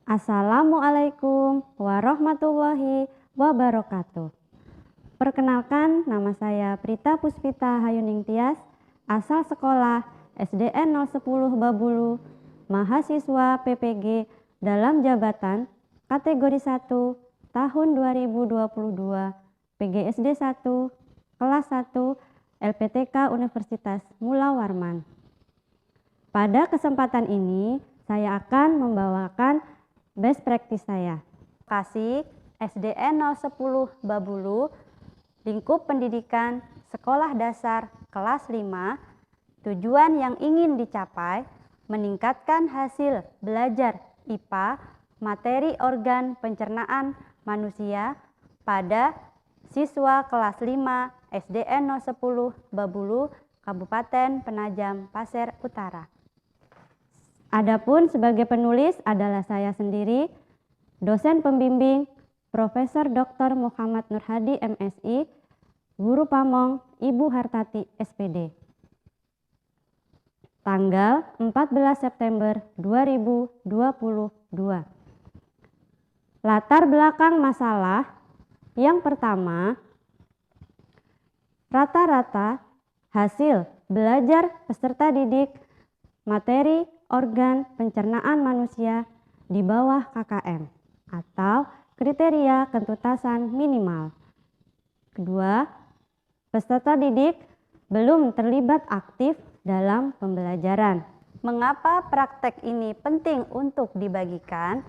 Assalamualaikum warahmatullahi wabarakatuh. Perkenalkan, nama saya Prita Puspita Hayuning Tias, asal sekolah SDN 010 Babulu, mahasiswa PPG dalam jabatan kategori 1 tahun 2022, PGSD 1, kelas 1, LPTK Universitas Mula Warman. Pada kesempatan ini, saya akan membawakan best practice saya. Lokasi SDN 010 Babulu, lingkup pendidikan sekolah dasar kelas 5, tujuan yang ingin dicapai meningkatkan hasil belajar IPA materi organ pencernaan manusia pada siswa kelas 5 SDN 010 Babulu, Kabupaten Penajam Pasir Utara. Adapun sebagai penulis adalah saya sendiri, dosen pembimbing Profesor Dr. Muhammad Nur Hadi MSI, Guru Pamong Ibu Hartati SPD. Tanggal 14 September 2022. Latar belakang masalah yang pertama, rata-rata hasil belajar peserta didik materi organ pencernaan manusia di bawah KKM atau kriteria ketuntasan minimal. Kedua, peserta didik belum terlibat aktif dalam pembelajaran. Mengapa praktek ini penting untuk dibagikan?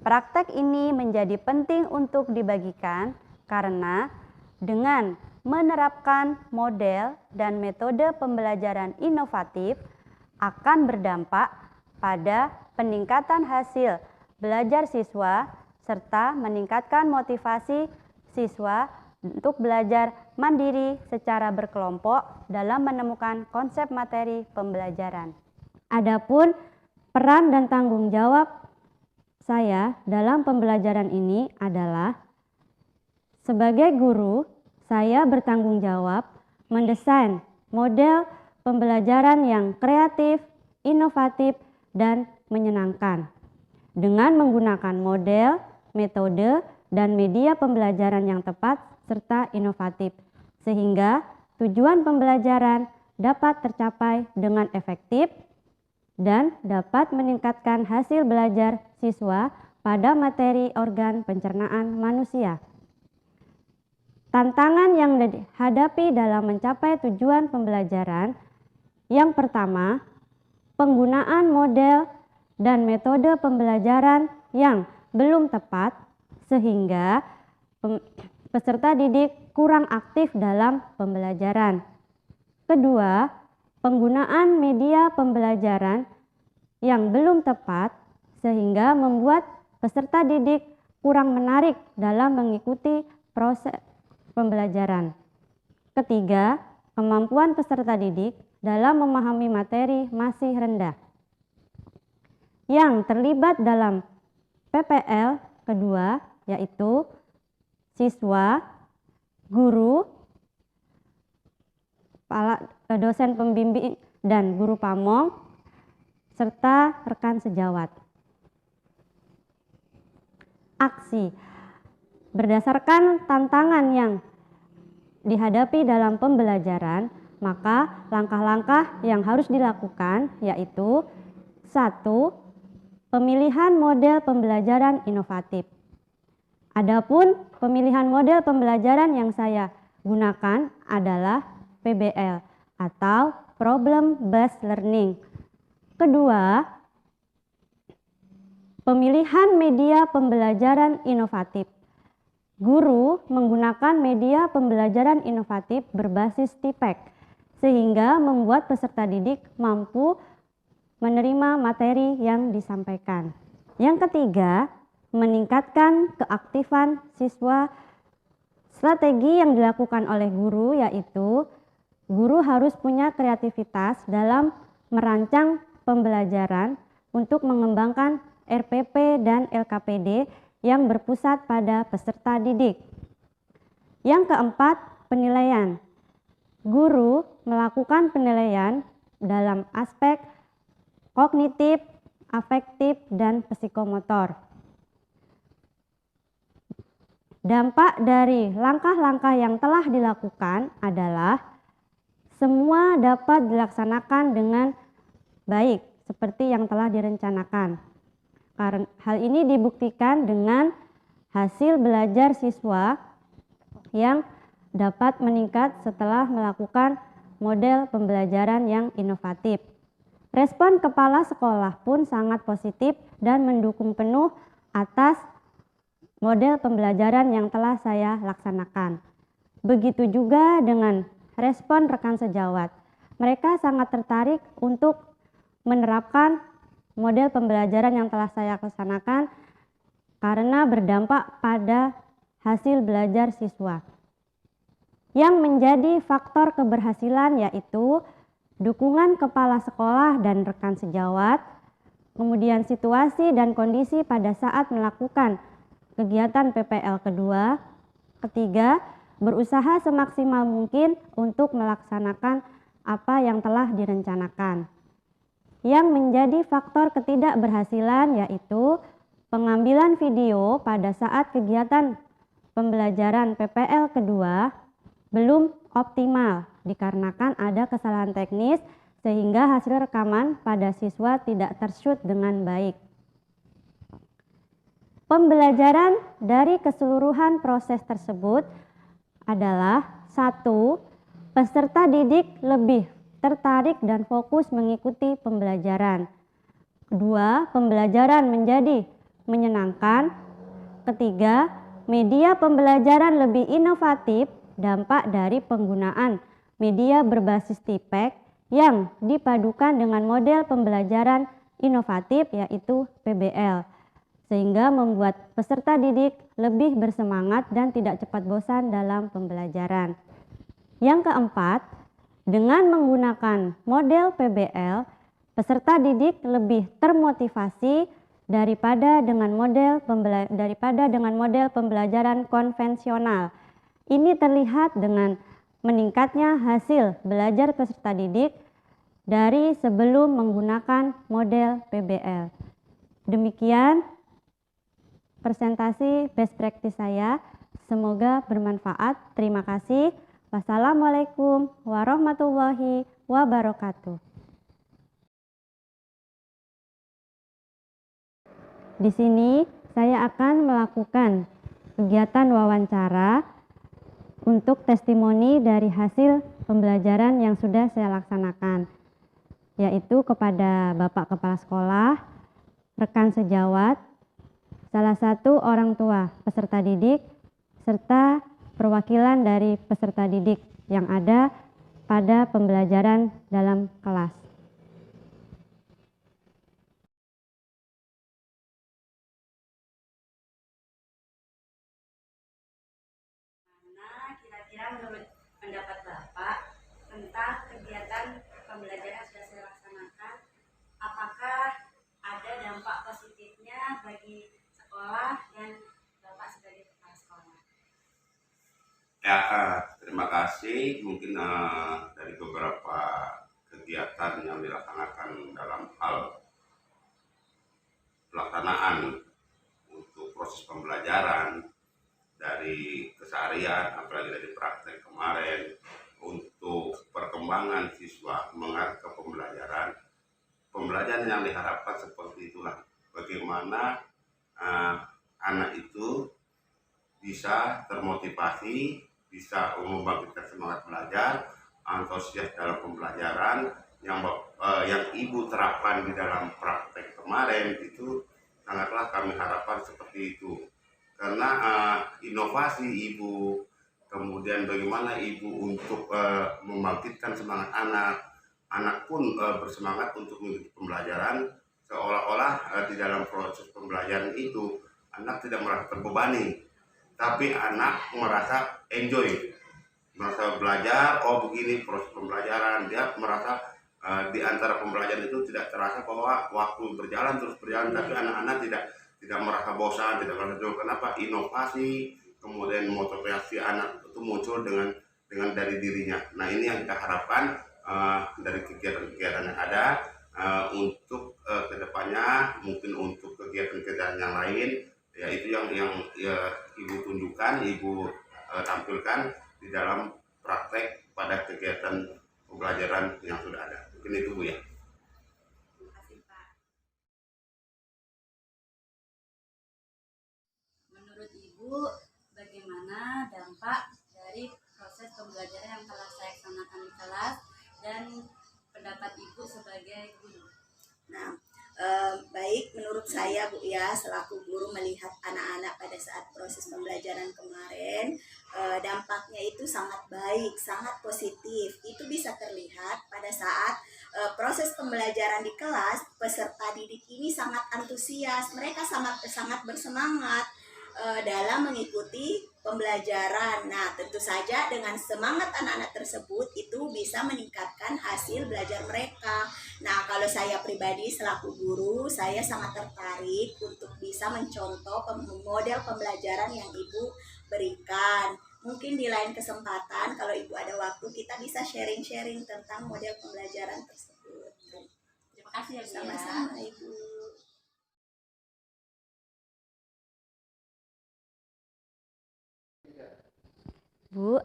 Praktek ini menjadi penting untuk dibagikan karena dengan menerapkan model dan metode pembelajaran inovatif akan berdampak pada peningkatan hasil belajar siswa serta meningkatkan motivasi siswa untuk belajar mandiri secara berkelompok dalam menemukan konsep materi pembelajaran. Adapun peran dan tanggung jawab saya dalam pembelajaran ini adalah sebagai guru, saya bertanggung jawab mendesain model pembelajaran yang kreatif, inovatif, dan menyenangkan dengan menggunakan model, metode, dan media pembelajaran yang tepat serta inovatif sehingga tujuan pembelajaran dapat tercapai dengan efektif dan dapat meningkatkan hasil belajar siswa pada materi organ pencernaan manusia. Tantangan yang dihadapi dalam mencapai tujuan pembelajaran yang pertama, penggunaan model dan metode pembelajaran yang belum tepat sehingga peserta didik kurang aktif dalam pembelajaran. Kedua, penggunaan media pembelajaran yang belum tepat sehingga membuat peserta didik kurang menarik dalam mengikuti proses pembelajaran. Ketiga, kemampuan peserta didik dalam memahami materi masih rendah. Yang terlibat dalam PPL kedua yaitu siswa, guru, dosen pembimbing dan guru pamong, serta rekan sejawat. Aksi berdasarkan tantangan yang dihadapi dalam pembelajaran, maka langkah-langkah yang harus dilakukan yaitu 1. Pemilihan model pembelajaran inovatif. Adapun pemilihan model pembelajaran yang saya gunakan adalah PBL atau Problem Based Learning. Kedua, pemilihan media pembelajaran inovatif. Guru menggunakan media pembelajaran inovatif berbasis TIPEC sehingga membuat peserta didik mampu menerima materi yang disampaikan. Yang ketiga, meningkatkan keaktifan siswa. Strategi yang dilakukan oleh guru yaitu guru harus punya kreativitas dalam merancang pembelajaran untuk mengembangkan RPP dan LKPD yang berpusat pada peserta didik. Yang keempat, penilaian. Guru melakukan penilaian dalam aspek kognitif, afektif, dan psikomotor. Dampak dari langkah-langkah yang telah dilakukan adalah semua dapat dilaksanakan dengan baik seperti yang telah direncanakan. Karena hal ini dibuktikan dengan hasil belajar siswa yang dapat meningkat setelah melakukan model pembelajaran yang inovatif. Respon kepala sekolah pun sangat positif dan mendukung penuh atas model pembelajaran yang telah saya laksanakan. Begitu juga dengan respon rekan sejawat. Mereka sangat tertarik untuk menerapkan model pembelajaran yang telah saya laksanakan karena berdampak pada hasil belajar siswa. Yang menjadi faktor keberhasilan yaitu dukungan kepala sekolah dan rekan sejawat, kemudian situasi dan kondisi pada saat melakukan kegiatan PPL kedua, ketiga, berusaha semaksimal mungkin untuk melaksanakan apa yang telah direncanakan. Yang menjadi faktor ketidakberhasilan yaitu pengambilan video pada saat kegiatan pembelajaran PPL kedua belum optimal dikarenakan ada kesalahan teknis sehingga hasil rekaman pada siswa tidak tershoot dengan baik. Pembelajaran dari keseluruhan proses tersebut adalah 1. Peserta didik lebih tertarik dan fokus mengikuti pembelajaran. 2. Pembelajaran menjadi menyenangkan. Ketiga, media pembelajaran lebih inovatif, dampak dari penggunaan media berbasis TPEC yang dipadukan dengan model pembelajaran inovatif yaitu PBL. Sehingga membuat peserta didik lebih bersemangat dan tidak cepat bosan dalam pembelajaran. Yang keempat, dengan menggunakan model PBL, peserta didik lebih termotivasi daripada dengan model pembelajaran konvensional. Ini terlihat dengan meningkatnya hasil belajar peserta didik dari sebelum menggunakan model PBL. Demikian presentasi best practice saya, semoga bermanfaat. Terima kasih. Wassalamualaikum warahmatullahi wabarakatuh. Di sini saya akan melakukan kegiatan wawancara untuk testimoni dari hasil pembelajaran yang sudah saya laksanakan, yaitu kepada Bapak Kepala Sekolah, rekan sejawat, salah satu orang tua peserta didik, serta perwakilan dari peserta didik yang ada pada pembelajaran dalam kelas. Kira-kira menurut pendapat Bapak tentang kegiatan pembelajaran yang sudah saya laksanakan, apakah ada dampak positifnya bagi sekolah dan Bapak sebagai kepala sekolah? Ya, terima kasih. Mungkin dari beberapa kegiatan yang dilaksanakan dalam hal pelaksanaan untuk proses pembelajaran dari keseharian, apalagi dari praktek kemarin, untuk perkembangan siswa mengarah ke pembelajaran yang diharapkan seperti itulah. Bagaimana anak itu bisa termotivasi, bisa membangkitkan semangat belajar, antusias dalam pembelajaran yang ibu terapkan di dalam praktek kemarin itu sangatlah kami harapkan seperti itu. Karena inovasi ibu, kemudian bagaimana ibu untuk membangkitkan semangat anak pun bersemangat untuk mengikuti pembelajaran, seolah-olah di dalam proses pembelajaran itu anak tidak merasa terbebani, tapi anak merasa enjoy, merasa belajar. Oh begini proses pembelajaran, dia merasa di antara pembelajaran itu tidak terasa bahwa waktu berjalan terus berjalan, tapi anak-anak tidak merasa bosan, tidak merasa jauh. Kenapa? Inovasi, kemudian motivasi anak itu muncul dengan dari dirinya. Nah ini yang kita harapkan dari kegiatan-kegiatan yang ada. untuk kedepannya mungkin untuk kegiatan-kegiatan yang lain, ya itu yang ya, ibu tunjukkan, ibu tampilkan di dalam praktek pada kegiatan pembelajaran yang sudah ada. Mungkin itu Bu ya. Terima kasih Pak. Menurut Ibu, bagaimana dampak dari proses pembelajaran yang telah saya laksanakan di kelas dan pendapat Ibu sebagai guru? Nah, baik menurut saya Bu ya, selaku guru melihat anak-anak pada saat proses pembelajaran kemarin, dampaknya itu sangat baik, sangat positif. Itu bisa terlihat pada saat proses pembelajaran di kelas, peserta didik ini sangat antusias, mereka sangat bersemangat dalam mengikuti pembelajaran. Nah, tentu saja dengan semangat anak-anak tersebut itu bisa meningkatkan hasil belajar mereka. Nah, kalau saya pribadi selaku guru, saya sangat tertarik untuk bisa mencontoh model pembelajaran yang Ibu berikan. Mungkin di lain kesempatan kalau Ibu ada waktu, kita bisa sharing-sharing tentang model pembelajaran tersebut. Terima kasih ya Bu. Sama-sama Ibu. Bu,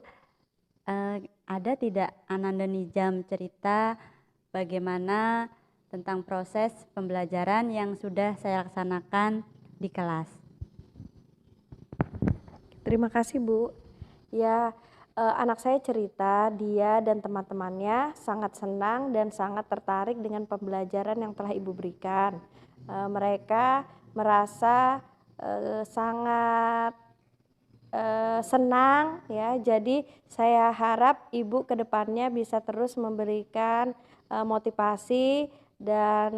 ada tidak Ananda Nijam cerita bagaimana tentang proses pembelajaran yang sudah saya laksanakan di kelas? Terima kasih Bu. Ya, anak saya cerita dia dan teman-temannya sangat senang dan sangat tertarik dengan pembelajaran yang telah Ibu berikan. Mereka merasa sangat senang ya. Jadi saya harap Ibu ke depannya bisa terus memberikan motivasi dan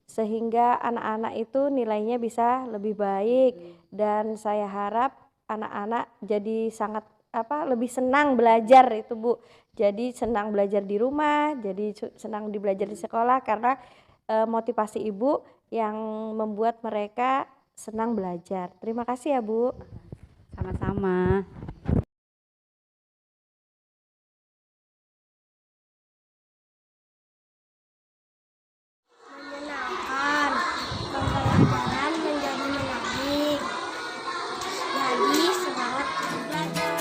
sehingga anak-anak itu nilainya bisa lebih baik, dan saya harap anak-anak jadi sangat lebih senang belajar itu Bu. Jadi senang belajar di rumah, jadi senang belajar di sekolah karena motivasi Ibu yang membuat mereka senang belajar. Terima kasih ya Bu. Sama-sama. Menyenangkan, pembelajaran menjadi menarik, jadi semangat belajar.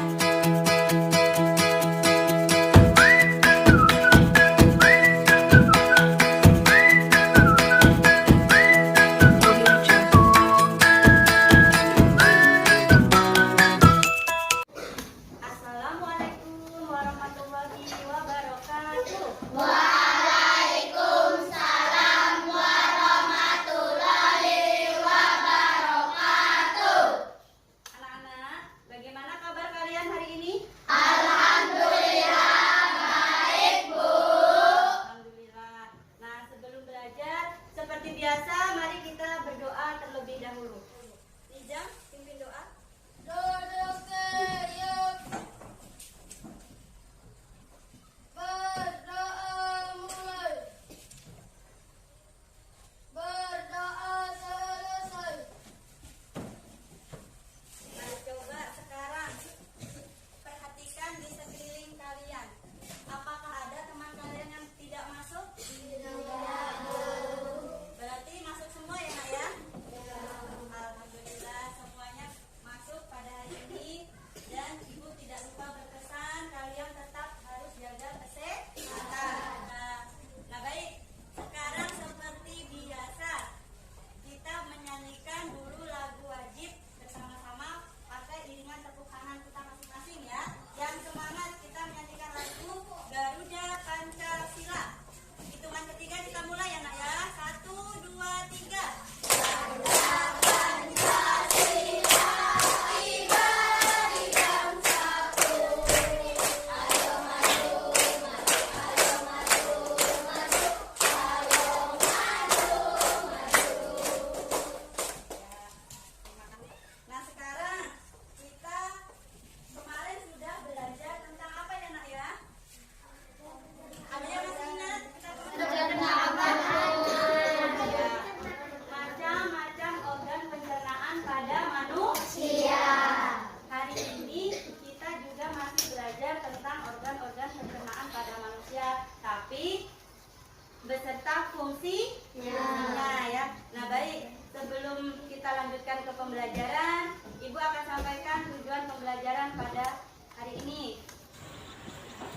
kita lanjutkan ke pembelajaran. Ibu akan sampaikan tujuan pembelajaran pada hari ini.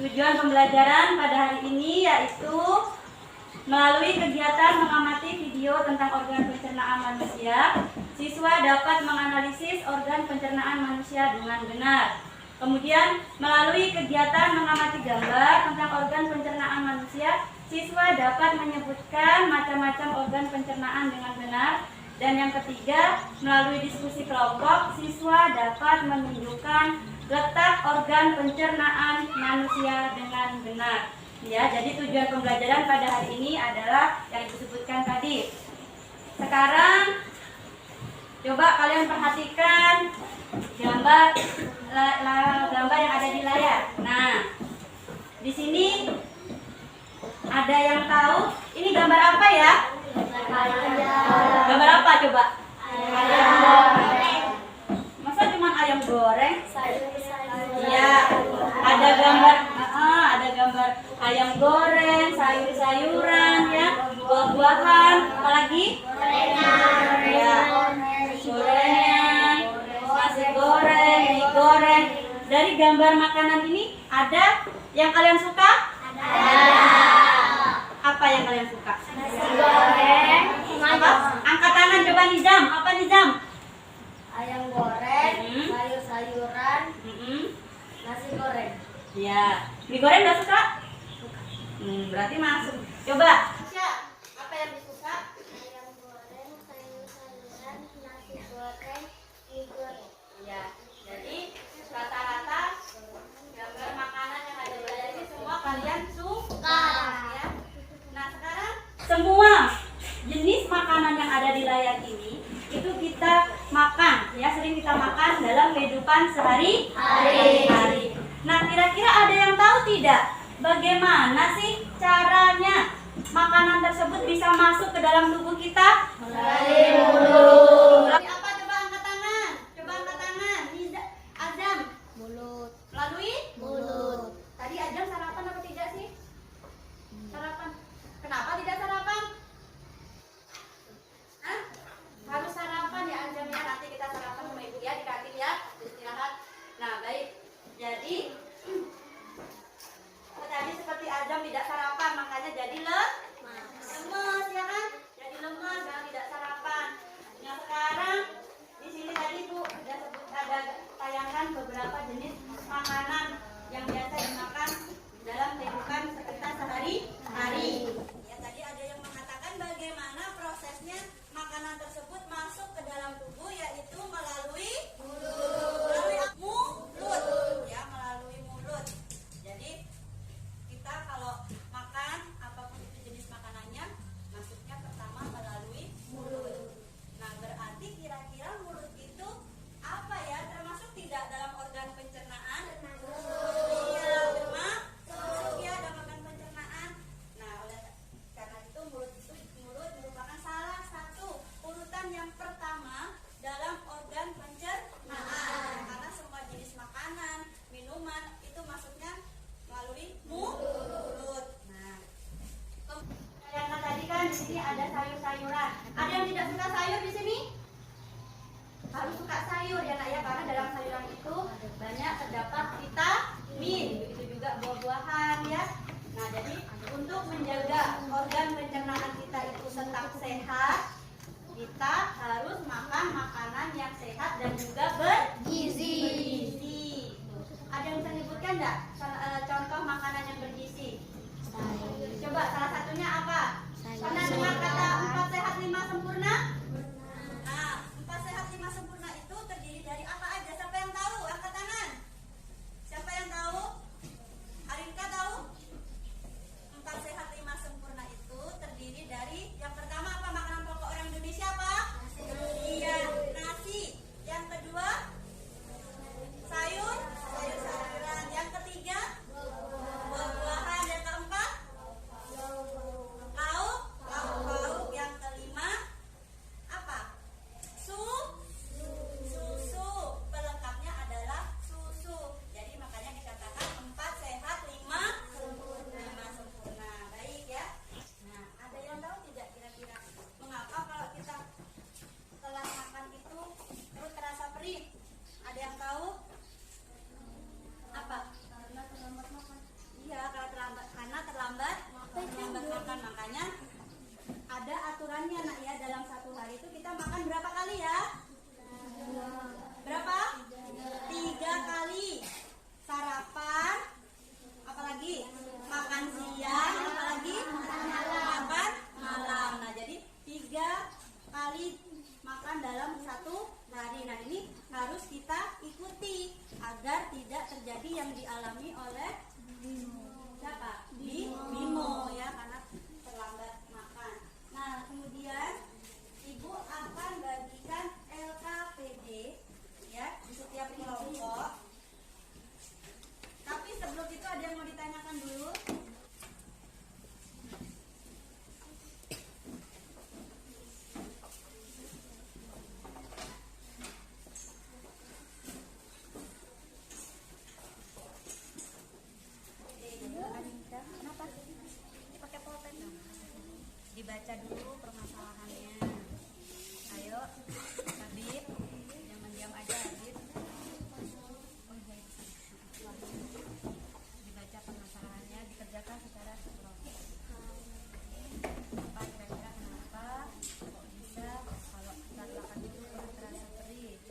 Tujuan pembelajaran pada hari ini yaitu melalui kegiatan mengamati video tentang organ pencernaan manusia, siswa dapat menganalisis organ pencernaan manusia dengan benar. Kemudian, melalui kegiatan mengamati gambar tentang organ pencernaan manusia, siswa dapat menyebutkan macam-macam organ pencernaan dengan benar. Dan yang ketiga, melalui diskusi kelompok, siswa dapat menunjukkan letak organ pencernaan manusia dengan benar. Ya, jadi tujuan pembelajaran pada hari ini adalah yang disebutkan tadi. Sekarang coba kalian perhatikan gambar yang ada di layar. Nah, di sini ada yang tahu ini gambar apa ya? Gambar apa coba? Ayam goreng. Masa cuma ayam goreng? Iya, ada gambar ayam goreng, sayur-sayuran ya, buah-buahan, apalagi? Ya, gorengan, nasi goreng, mie goreng. Dari gambar makanan ini ada yang kalian suka? Apa yang kalian suka? Nasi goreng. Apa? Angkat tangan coba Nizam. Apa Nizam? Ayam goreng, sayur-sayuran, nasi goreng. Ya, mie goreng nggak suka? Berarti masuk. Coba. Apa yang disuka? Ayam goreng, sayur-sayuran, nasi goreng, mie goreng. Ya, jadi rata-rata gambar makanan yang ada di layar ini semua kalian suka. Ya. Nah sekarang semua jenis makanan yang ada di layar ini itu kita makan, ya sering kita makan dalam kehidupan sehari-hari. Nah kira-kira ada yang tahu tidak bagaimana sih caranya makanan tersebut bisa masuk ke dalam tubuh kita? Melalui mulut. Apa coba angkat tangan? Coba angkat tangan. Azam. Mulut. Melalui Mulut. Tadi Azam sarapan apa tidak sih? Sarapan. Kenapa tidak sarapan? Hah? Harus sarapan ya Azam ya. Nanti kita sarapan sama ibu ya di kantin ya. Istirahat. Nah baik. Jadi tadi seperti Azam tidak sarapan makanya jadi lemes ya kan? Jadi lemes dan tidak sarapan. Nah sekarang di sini tadi Bu ada tayangan beberapa jenis makanan yang biasa dimakan dalam kehidupan kita sehari-hari. Ya tadi ada yang mengatakan bagaimana prosesnya makanan tersebut masuk ke dalam tubuh yaitu melalui mulut. Ya melalui mulut. Jadi kita kalau makan apapun itu jenis makanannya masuknya pertama melalui mulut. Nah berarti kira-kira mulut itu apa ya, termasuk tidak dalam organ pencernaan? Iya, termasuk ya dalam organ pencernaan. Nah oleh karena itu mulut merupakan salah satu urutan yang pertama dalam organ pencernaan karena semua jenis makanan, minuman itu masuknya melalui mulut. Nah, karena tadi kan di sini ada sayur-sayuran. Ada yang tidak suka sayur di sini? Harus suka sayur ya nak ya, karena dalam sayuran itu banyak terdapat vitamin, begitu juga buah-buahan ya. Nah jadi untuk menjaga organ pencernaan kita itu tetap sehat, kita harus makan makanan yang sehat dan juga bergizi. Ada yang bisa disebutkan enggak contoh makanan yang bergizi? Coba salah satunya apa? Pernah dengar kata 4 sehat 5 sempurna? makan dalam satu hari. Nah, ini harus kita ikuti agar tidak terjadi yang dialami oleh siapa? Bimo ya, karena terlambat makan. Nah, kemudian Ibu akan bagikan LKPD ya di setiap kelompok. Tapi sebelum itu ada yang mau ditanyakan dulu? Dibaca dulu permasalahannya. Ayo, Habib, jangan diam aja, Habib. Dibaca permasalahannya, dikerjakan secara kelompok. Apa kira-kira kenapa kok bisa kalau kita lakukan itu perut terasa perih?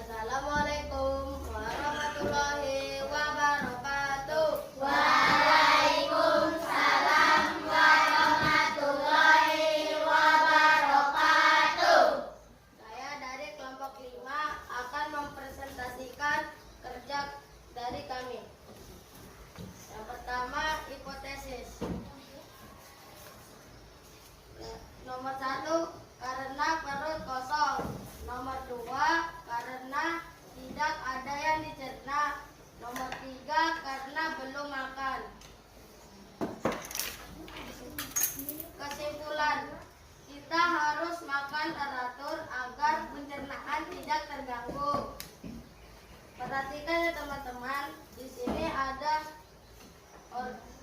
Assalamualaikum warahmatullahi wabarakatuh. Saya dari kelompok 5 akan mempresentasikan kerja dari kami. Yang pertama, hipotesis. Nomor 1, karena perut kosong. Nomor 2, karena tidak ada yang dicerna. Nomor 3, karena belum makan. Kesimpulan, kita harus makan teratur agar pencernaan tidak terganggu. Perhatikan ya teman-teman, di sini ada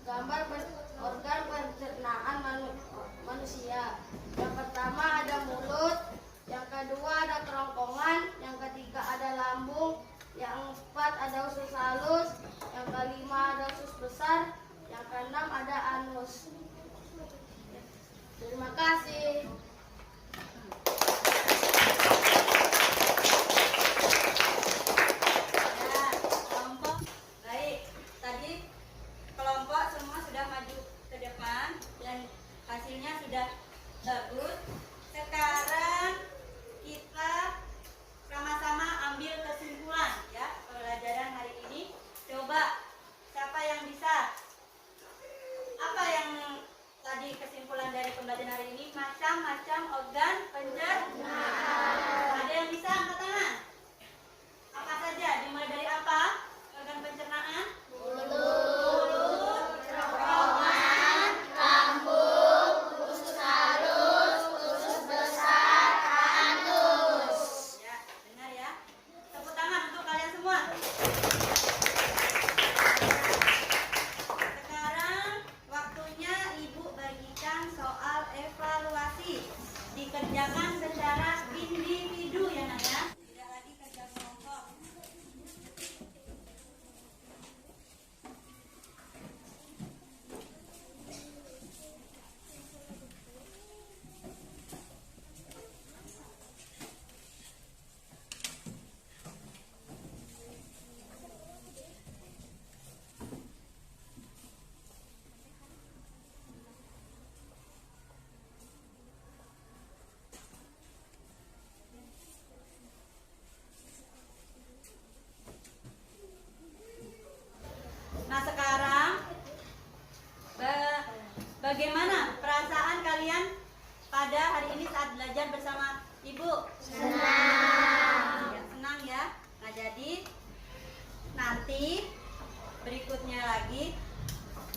gambar organ pencernaan manusia. Yang pertama ada mulut, yang kedua ada kerongkongan, yang ketiga ada lambung, yang keempat ada usus halus, yang kelima ada usus besar, yang keenam ada anus. Terima kasih. Ya, kelompok baik. Tadi kelompok semua sudah maju ke depan dan hasilnya sudah bagus. Sekarang kita sama-sama ambil kesimpulan ya pembelajaran hari ini. Coba siapa yang bisa? Apa yang tadi kesimpulan dari pembelajaran hari ini?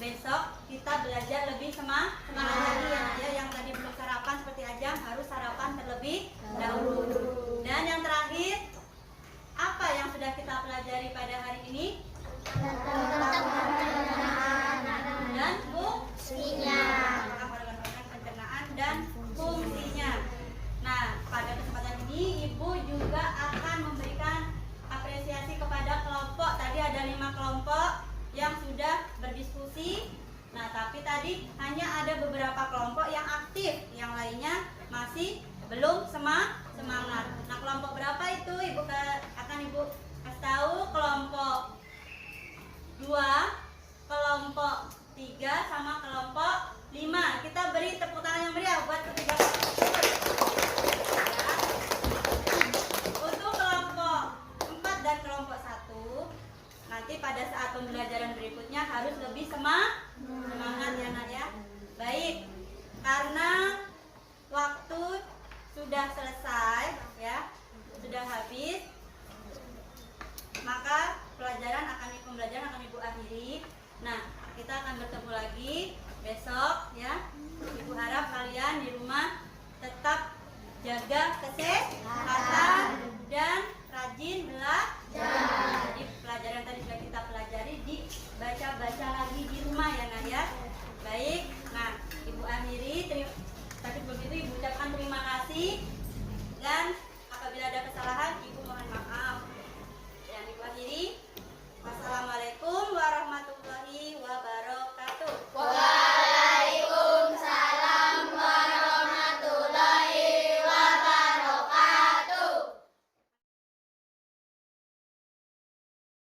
besok kita belajar lebih semangat lagi ya Nak ya. Yang tadi belum sarapan seperti Ajang harus sarapan terlebih dahulu. Dan yang terakhir, apa yang sudah kita pelajari pada hari ini? Dan fungsinya. Organ-organ pencernaan dan fungsinya. Nah, pada kesempatan ini Ibu juga akan memberikan apresiasi kepada kelompok. Tadi ada 5 kelompok yang sudah berdiskusi. Nah, tapi tadi hanya ada beberapa kelompok yang aktif, yang lainnya masih belum semangat. Nah, kelompok berapa itu? Akan Ibu kasih tahu. Kelompok 2, kelompok 3 sama kelompok 5. Kita beri tepuk tangan yang meriah buat ketiga kelompok. Ya. Untuk kelompok 4 dan kelompok 1, nanti pada saat pembelajaran berikutnya harus lebih semangat ya Nak ya. Baik, karena waktu sudah selesai.